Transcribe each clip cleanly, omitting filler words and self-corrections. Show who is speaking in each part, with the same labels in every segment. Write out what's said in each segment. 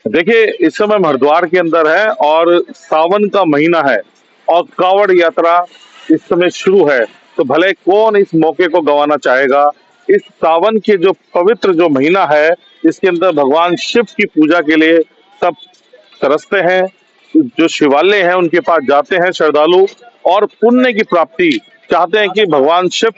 Speaker 1: देखिए, इस समय हम हरिद्वार के अंदर है और सावन का महीना है और कांवड़ यात्रा इस समय शुरू है। तो भले कौन इस मौके को गंवाना चाहेगा। इस सावन के जो पवित्र जो महीना है, इसके अंदर भगवान शिव की पूजा के लिए सब तरसते हैं। जो शिवालय हैं उनके पास जाते हैं श्रद्धालु और पुण्य की प्राप्ति चाहते हैं कि भगवान शिव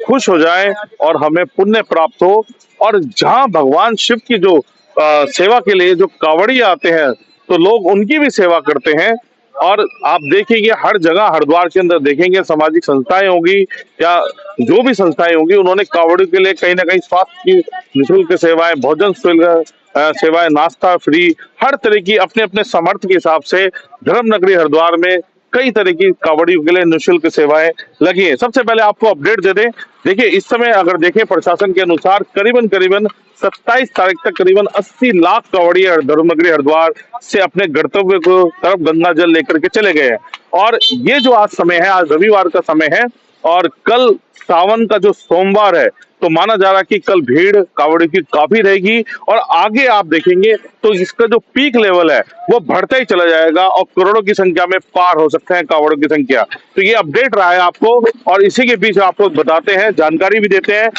Speaker 1: खुश हो जाए और हमें पुण्य प्राप्त हो। और जहाँ भगवान शिव की जो सेवा के लिए जो कांवड़िया आते हैं, तो लोग उनकी भी सेवा करते हैं। और आप देखेंगे हर जगह हरिद्वार के अंदर देखेंगे सामाजिक संस्थाएं होंगी या जो भी संस्थाएं होंगी, उन्होंने कांवड़ियों के लिए कहीं ना कहीं स्वास्थ्य की निःशुल्क सेवाएं, भोजन सेवाएं, नाश्ता फ्री, हर तरह की अपने अपने सामर्थ्य के हिसाब से धर्म नगरी हरिद्वार में कई तरह की कांवड़ियों के लिए निःशुल्क सेवाएं लगी है। सबसे पहले आपको अपडेट दे दें। देखिए, इस समय अगर देखें प्रशासन के अनुसार करीबन करीबन 27 तारीख तक करीबन 80 लाख कांवड़िया धर्मनगरी हरिद्वार से अपने गंतव्य को तरफ गंगा जल लेकर के चले गए हैं। और ये जो आज समय है, आज रविवार का समय है और कल सावन का जो सोमवार है, तो माना जा रहा है कि कल भीड़ कांवड़ियों की काफी रहेगी। और आगे आप देखेंगे तो इसका जो पीक लेवल है वो बढ़ता ही चला जाएगा और करोड़ों की संख्या में पार हो सकते हैं कांवड़ियों की संख्या। तो ये अपडेट रहा है आपको और इसी के बीच आपको बताते हैं, जानकारी भी देते हैं।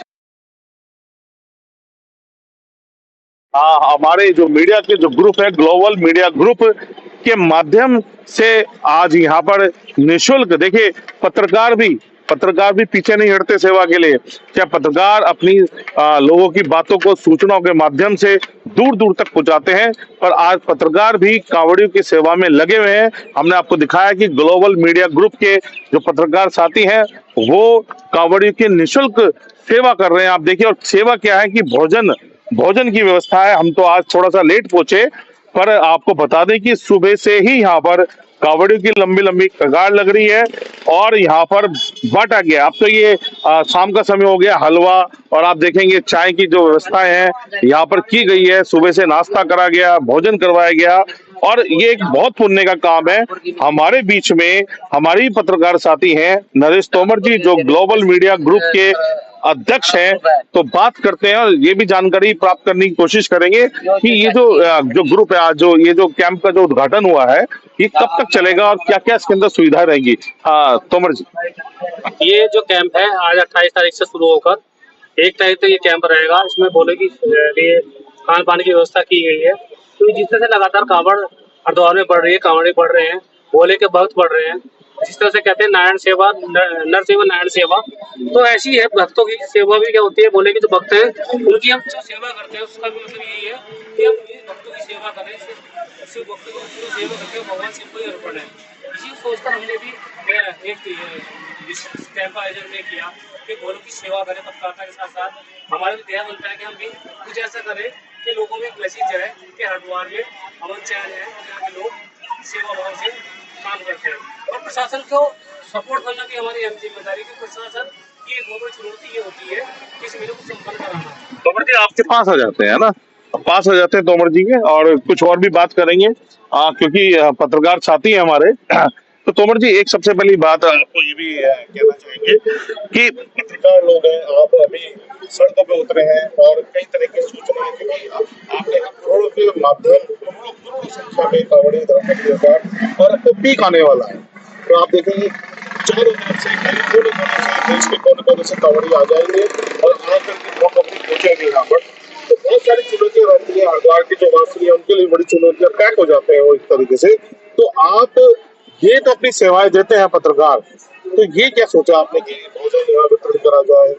Speaker 1: हाँ, हमारे जो मीडिया के जो ग्रुप है, ग्लोबल मीडिया ग्रुप के माध्यम से आज यहाँ पर निशुल्क देखिए, पत्रकार भी पीछे नहीं हटते सेवा के लिए। क्या पत्रकार अपनी लोगों की बातों को सूचनाओं के माध्यम से दूर दूर तक पहुंचाते हैं, पर आज पत्रकार भी कांवड़ियों की सेवा में लगे हुए हैं। हमने आपको दिखाया कि ग्लोबल मीडिया ग्रुप के जो पत्रकार साथी हैं, वो कांवड़ियों की निशुल्क सेवा कर रहे हैं। आप देखिए, और सेवा क्या है कि भोजन भोजन की व्यवस्था है। हम तो आज थोड़ा सा लेट पहुंचे, पर आपको बता दें कि सुबह से ही यहाँ पर कावड़ियों की लंबी लंबी कगार लग रही है और यहाँ पर बांटा गया। अब तो ये शाम का समय हो गया, हलवा और आप देखेंगे चाय की जो व्यवस्थाएं हैं यहाँ पर की गई है। सुबह से नाश्ता करा गया, भोजन करवाया गया और ये एक बहुत पुण्य का काम है। हमारे बीच में हमारी ही पत्रकार साथी हैं नरेश तोमर जी, जो ग्लोबल मीडिया ग्रुप के अध्यक्ष हैं। तो बात करते हैं और ये भी जानकारी प्राप्त करने की कोशिश करेंगे कि ये जो ग्रुप है, आज जो ये जो कैंप का जो उद्घाटन हुआ है, ये कब तक चलेगा और क्या क्या इसके अंदर सुविधाएं रहेंगी। हाँ, तोमर जी।
Speaker 2: ये जो कैंप है आज 28 तारीख से शुरू होकर 1 तारीख तक ये कैंप रहेगा। इसमें बोले की लिए खान पान की व्यवस्था की गई है, क्योंकि जिस तरह से लगातार कांवड़ हरिद्वार में बढ़ रही है, कांवड़े बढ़ रहे हैं, भोले के भक्त बढ़ रहे हैं। जिस तरह से कहते हैं नारायण सेवा, नर सेवा नारायण सेवा, तो ऐसी है भक्तों की सेवा भी क्या होती है। भोले के जो भक्त हैं उनकी हम जो सेवा करते हैं उसका भी मतलब यही है कि हम भक्तों की सेवा करें। शिव भक्तों की जो सेवा करते हैं भगवान शिव को ही अर्पण है। इसी सोचकर हमने भी एक कैंप आयोजन में किया कि भोलों की सेवा करें पत्रकारिता के साथ साथ। हमारा भी ध्यान बनता है कि हम भी कुछ ऐसा करें कि लोगों में एक मैसेज जाए कि हरिद्वार में अमन चैन है, यहाँ के लोग सेवा भाव से काम करते हैं। और प्रशासन को सपोर्ट करना भी हमारी अहम जिम्मेदारी है कि प्रशासन की एक बहुत बड़ी चुनौती ये होती है कि इस मेले को संपन्न कराना।
Speaker 1: तोमर जी आपके पास आ जाते हैं ना, पास हो जाते हैं तोमर जी के, और कुछ और भी बात करेंगे क्योंकि पत्रकार साथी हैं हमारे। तो तोमर जी, एक सबसे पहली बात आपको ये भी कहना चाहेंगे कि पत्रकार लोग हैं, आप अभी सड़कों पे उतरे हैं और कई तरह की सूचनाएं, क्योंकि आपने करोड़ों के माध्यम करोड़ों करोड़ों संख्या में कांवड़िया धर्म और अब तो पीक आने वाला है। तो आप देखेंगे चारों तरफ से कोने कोने से, देश के कोने कोने से कांवड़िया आ जाएंगे और आकर के बहुत अपनी पहुंचेंगे यहाँ पर। तो बहुत सारी चुनौतियां रहती है, हरिद्वार के जो वासी है उनके लिए बड़ी चुनौतियां पैक हो जाते हैं वो एक तरीके से। तो आप ये तो अपनी सेवाएं देते हैं पत्रकार, तो ये क्या सोचा आपने कि भोजन यहाँ वितरण करा जाए,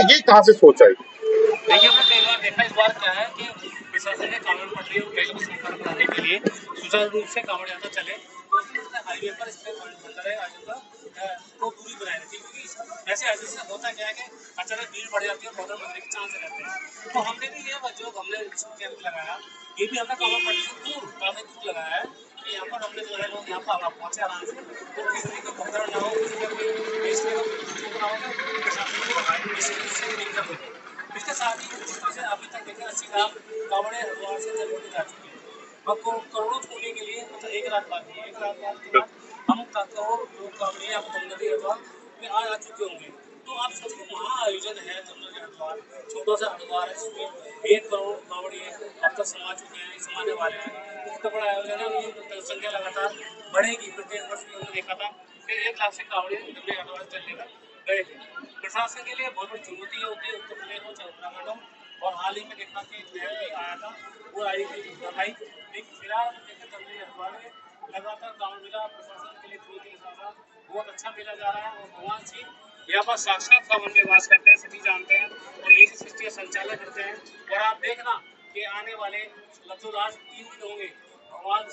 Speaker 1: ये कहाँ से सोचा है?
Speaker 2: देखिए, हमने कई बार देखा, इस बार क्या है कि प्रशासन ने कांवड़ पटरी और ट्रेनों को संपर्क कराने के लिए सुचारू रूप से कांवड़ यात्रा चले, तो उसने हाईवे पर इसमें मंडल आयोजन का को दूरी बनाई रखी, क्योंकि ऐसे आयोजन से होता क्या है कि अचानक भीड़ बढ़ जाती है और बहुत बनने के चांस रहते हैं। तो हमने भी ये जो हमने कैंप लगाया, ये भी हमने कांवड़ पटरी से दूर काफी दूर लगाया है कि यहाँ पर हमने जो है लोग यहाँ पर पहुंचे आराम से, तो किसी का भगदड़ ना हो, किसी का कोई इसलिए ना हो, प्रशासन को इससे दिक्कत होगी। इसके साथ ही जिस तरह से अभी तक देखें 80 लाख कांवड़े हरिद्वार से जल होके जा चुके हैं। अब करोड़ों छूने के लिए मतलब एक रात बाकी है, एक रात बाद के बाद हम करोड़ लोग कांवड़े यहाँ पर गंगा हरिद्वार में आ चुके होंगे। तो आप सोचो वहाँ आयोजन है जमुना के हरिद्वार, छोटा सा हरिद्वार है जिसमें 1 करोड़ कावड़िए अब तक समा चुके हैं, इस समाने वाले हैं। तो इतना बड़ा आयोजन है, उनकी जनसंख्या लगातार बढ़ेगी। प्रत्येक वर्ष में हमने देखा था कि 1 लाख से कावड़िए जमुना के हरिद्वार चलने का गए थे। प्रशासन के लिए बहुत बड़ी चुनौती होती है, उत्तर प्रदेश हो चाहे उत्तराखंड हो। और हाल ही में देखा कि एक नहर भी आया था, वो आई थी दवाई। लेकिन फिलहाल देखें जमुना के हरिद्वार में लगातार कांवड़ मेला प्रशासन के लिए चुनौती के साथ साथ बहुत अच्छा मेला जा रहा है। और भगवान शिव यहाँ पर साक्षात सावन में वास करते हैं, सभी जानते हैं, और यही सृष्टि का संचालन करते हैं। और आप देखना कि आने वाले लगभग आज 3 दिन होंगे, भगवान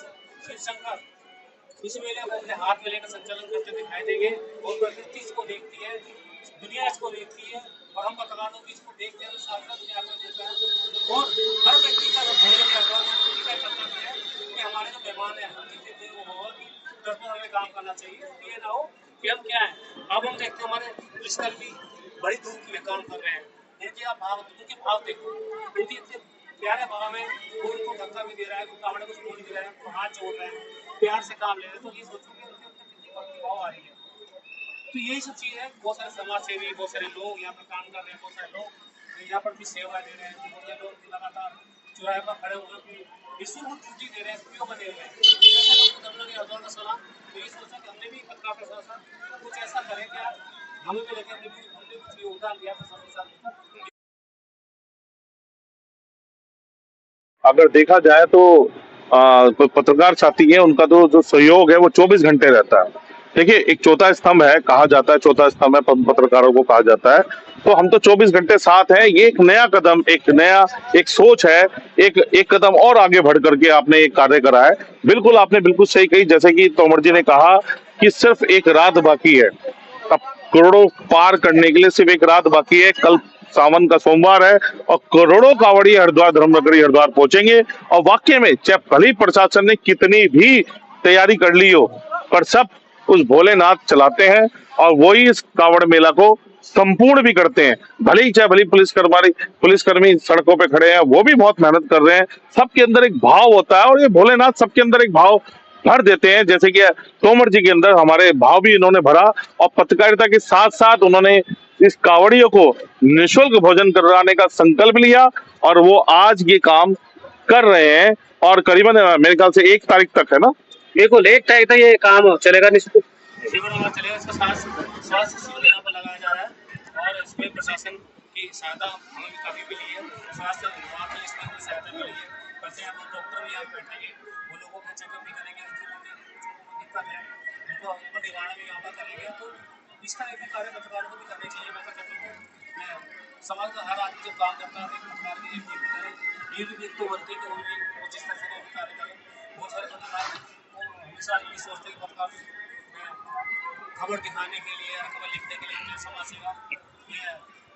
Speaker 2: शिव शंकर इस मेले को अपने हाथ में लेकर संचालन करते दिखाई देंगे। और प्रकृति इसको देखती है, दुनिया इसको देखती है, और हम पत्रकारों भी इसको देखते हैं, तो साक्षात में आकर देता है। और हर व्यक्ति का भोजन का कर्तव्य है कि हमारे जो मेहमान हैं जितने दिन वो होगा कि 10 हमें काम करना चाहिए। ये ना हो कि हम क्या है, अब हम देखते हैं हमारे पुलिसकर्मी भी बड़ी दूर में काम कर रहे हैं। उनके भाव देखो, उनके इतने प्यारे भाव में वो उनको धक्का भी दे रहा है, वो कावड़े को छोड़ भी रहा है, उनको हाथ जोड़ रहे हैं, प्यार से काम ले रहे हैं। तो ये सोचो कि उनके ऊपर कितनी भक्ति भाव आ रही है। तो यही सब चीज़ है। बहुत सारे समाज सेवी, बहुत सारे लोग यहाँ पर काम कर रहे हैं, बहुत सारे लोग यहाँ पर भी सेवा दे रहे हैं, बहुत सारे लोग लगातार चौराहे पर खड़े हुए अपनी निःशुल्क ड्यूटी दे रहे हैं, क्यों बने हुए हैं। ऐसे लोग को जमुना के हरिद्वार का सलाह। तो ये सोचा कि हमने भी पत्रकार के साथ साथ कुछ ऐसा करें कि यार हमें भी लगे, हमने भी कुछ योगदान दिया प्रशासन के साथ।
Speaker 1: अगर देखा जाए तो पत्रकार साथी है, उनका तो जो सहयोग है वो 24 घंटे रहता है। देखिए, एक चौथा स्तंभ है, कहा जाता है चौथा स्तंभ है, पत्रकारों को कहा जाता है। तो हम तो 24 घंटे साथ हैं। ये एक नया कदम, एक नया एक सोच है, एक एक कदम और आगे बढ़ करके आपने एक कार्य करा है। बिल्कुल, आपने बिल्कुल सही कही, जैसे कि तोमर जी ने कहा कि सिर्फ एक रात बाकी है। अब करोड़ों पार करने के लिए सिर्फ एक रात बाकी है। कल सावन का सोमवार है और करोड़ों कावड़ी हरिद्वार धर्मनगरी हरिद्वार पहुंचेंगे। और वाकई में चाहे भली प्रशासन ने कितनी भी तैयारी कर ली हो, पर सब उस भोलेनाथ चलाते हैं और वही इस कावड़ मेला को संपूर्ण भी करते हैं। भले ही चाहे भली पुलिसकर्मी सड़कों पे खड़े हैं, वो भी बहुत मेहनत कर रहे हैं। सबके अंदर एक भाव होता है और ये भोलेनाथ सबके अंदर एक भाव भर देते हैं, जैसे कि तोमर जी के अंदर हमारे भाव भी इन्होंने भरा। और पत्रकारिता के साथ साथ उन्होंने इस कावड़ियों को निःशुल्क भोजन कराने का संकल्प लिया और वो आज ये काम कर रहे हैं। और करीबन मेरे ख्याल से 1 तारीख तक है ना।
Speaker 2: बिल्कुल 1 तारीख तक ये काम चलेगा निश्चित। शिविर वहाँ चलेगा, इसका स्वास्थ्य शिविर यहाँ पर लगाया जा रहा है। और इसमें प्रशासन की सहायता हमें भी काफ़ी मिली है, स्वास्थ्य विभाग की इसमें भी सहायता मिली है। वैसे यहाँ पर डॉक्टर भी यहाँ बैठेंगे, वो लोगों का चेकअप भी करेंगे, जो दिक्कत है उनको निवारण भी यहाँ पर करेंगे। तो इस तरह के कार्य पत्रकारों को भी करने चाहिए। मैं तो कहता हूँ समाज का हर आदमी जो काम करता है एक प्रकार की ये भी तो बनती है कि हम भी जिस तरह से कार्य करें। बहुत सारे पत्रकार हमेशा ये सोचते हैं कि पत्रकार खबर दिखाने के लिए या खबर लिखने के लिए अपने समाज सेवा ये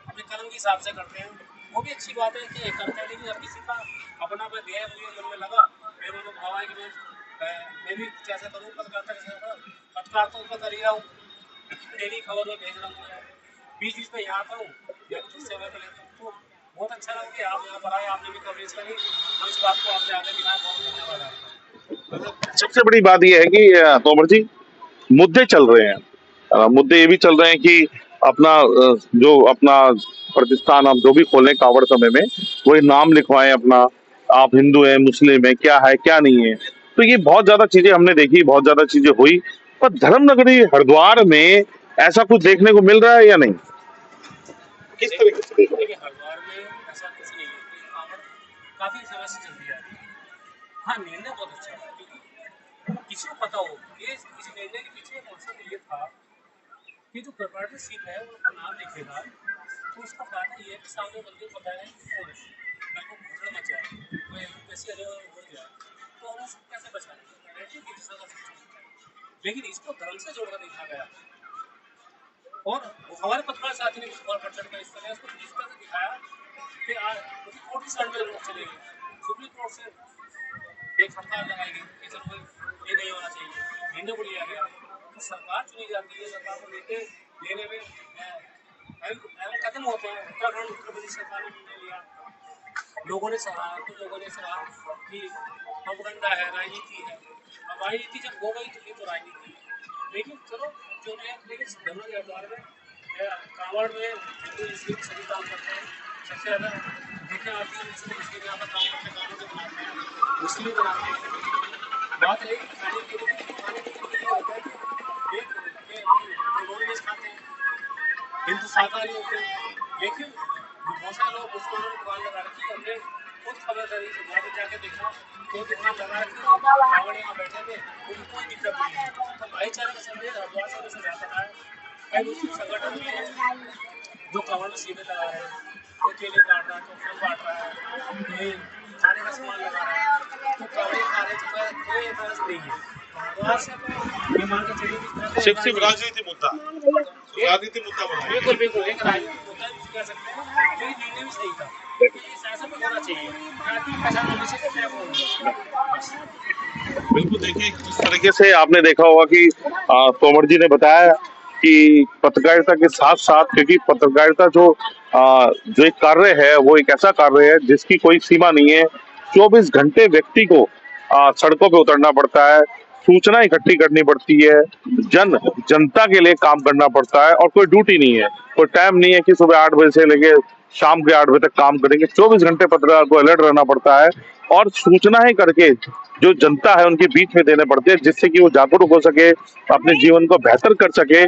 Speaker 2: अपने कर्म के हिसाब से करते हैं। वो भी अच्छी बात है कि करते हैं, लेकिन हर किसी का अपना अपना ध्येय मुझे मन में लगा, मेरे मन में भाव है कि मैं भी कुछ ऐसा करूँ पत्रकारिता के साथ। पत्रकार तो ऊपर कर ही रहा हूँ, डेली खबर में भेज रहा हूँ, बीच बीच में यहाँ आता हूँ या कुछ सेवा कर लेता हूँ। तो बहुत अच्छा लगा कि आप यहाँ पर आए, आपने भी कवरेज करी और इस बात को आपने आगे दिखाया। बहुत धन्यवाद आपका।
Speaker 1: सबसे बड़ी बात यह है कि तोमर जी, मुद्दे चल रहे हैं। मुद्दे ये भी चल रहे हैं कि अपना जो अपना प्रतिष्ठान आप जो भी खोलें कावड़ समय में, वही नाम लिखवाएं अपना। आप हिंदू हैं, मुस्लिम है, क्या है क्या नहीं है। तो ये बहुत ज्यादा चीजें हमने देखी, बहुत ज्यादा चीजें हुई। पर धर्मनगरी हरिद्वार में ऐसा कुछ देखने को मिल रहा है या नहीं? किस तरीके से देखो?
Speaker 2: देखिए हरिद्वार में ऐसा कुछ नहीं है कि कांवड़ काफी समय से चलती आती है। हाँ, निर्णय बहुत अच्छा था, क्योंकि किसी को पता हो कि इस निर्णय के पीछे मकसद ये था कि जो पार्टनरशिप है वो अपना नाम लिखेगा, तो उसका फायदा ये है कि सामने बंदे को पता है कि कौन है, कल को घटना मच जाए, कोई कैसी अगर हो जाए तो हम उसको कैसे बचाएंगे, नैरेटिव की दिशा का सोचना है। लेकिन इसको धर्म से जोड़कर देखा गया। और हमारे पत्रकार साथी ने भी और बढ़ चढ़ कर इस तरह उसको इस तरह से दिखाया कि आज कोर्ट की साइड में लोग चले गए, सुप्रीम कोर्ट से एक हड़ताल लगाई गई कि चलो ये नहीं होना चाहिए, निर्णय को लिया गया। तो सरकार चुनी जाती है, सरकार को लेने में कदम होते हैं। उत्तराखंड उत्तर प्रदेश सरकार ने निर्णय लिया, लोगों ने सराहा, कुछ लोगों ने सराहा कि प्रोपेगेंडा है, राजनीति है। अब राजनीति जब हो गई तो ये तो राजनीति है, लेकिन चलो जो है, लेकिन जमुना के हरिद्वार में कांवड़ में हिंदू मुस्लिम सभी काम करते हैं। सबसे ज़्यादा देखें आती है मुस्लिम यहाँ पर काम करते हैं, कांवड़ में बनाते हैं, मुस्लिम बनाते हैं। बात रही खाने पीने की, खाने पीने के लिए होता है कि एक नॉन वेज खाते हैं, हिंदू शाकाहारी होते हैं, लेकिन बहुत सारे लोग मुसलमानों ने दुकान लगा रखी है। हमने खुद खबरदारी से वहाँ पे जाके देखा तो दुकान लगा रखी है, कांवड़ यहाँ बैठे थे, उनको कोई दिक्कत नहीं है। तो भाईचारे का संदेश हरिद्वार से हमेशा जाता है। कई मुस्लिम संगठन भी हैं जो कांवड़ में शिविर लगा रहे हैं, कोई केले काट रहा है, कोई फल बांट रहा है, कोई खाने का सामान लगा रहा है, तो कांवड़े खा रहे तो कोई एतराज नहीं है। हरिद्वार से ये मान के चलिए कि तरह
Speaker 3: सिर्फ सिर्फ राजनीति मुद्दा बनाया।
Speaker 2: बिल्कुल बिल्कुल एक राजनीतिक मुद्दा भी कह सकते हैं, ये निर्णय भी सही था। ये शासन में होना चाहिए, राजनीतिक पैसा होने से क्या होगा।
Speaker 1: बिल्कुल, देखिए जिस तरीके से आपने देखा होगा कि तोमर जी ने बताया कि पत्रकारिता के साथ साथ, क्योंकि पत्रकारिता जो एक कार्य है वो एक ऐसा कार्य है जिसकी कोई सीमा नहीं है। 24 घंटे व्यक्ति को सड़कों पे उतरना पड़ता है, सूचना इकट्ठी करनी पड़ती है, जनता के लिए काम करना पड़ता है, और कोई ड्यूटी नहीं है, कोई टाइम नहीं है कि सुबह 8 बजे से लेके शाम के 8 बजे तक काम करेंगे। 24 घंटे पत्रकार को अलर्ट रहना पड़ता है और सूचनाएं करके जो जनता है उनके बीच में देने पड़ते हैं, जिससे कि वो जागरूक हो सके, अपने जीवन को बेहतर कर सके।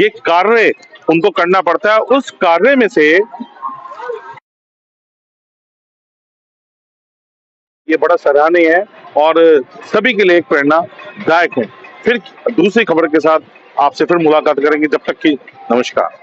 Speaker 1: ये कार्य उनको करना पड़ता है। उस कार्य में से ये बड़ा सराहनीय है और सभी के लिए एक प्रेरणादायक है। फिर दूसरी खबर के साथ आपसे फिर मुलाकात करेंगे, जब तक की नमस्कार।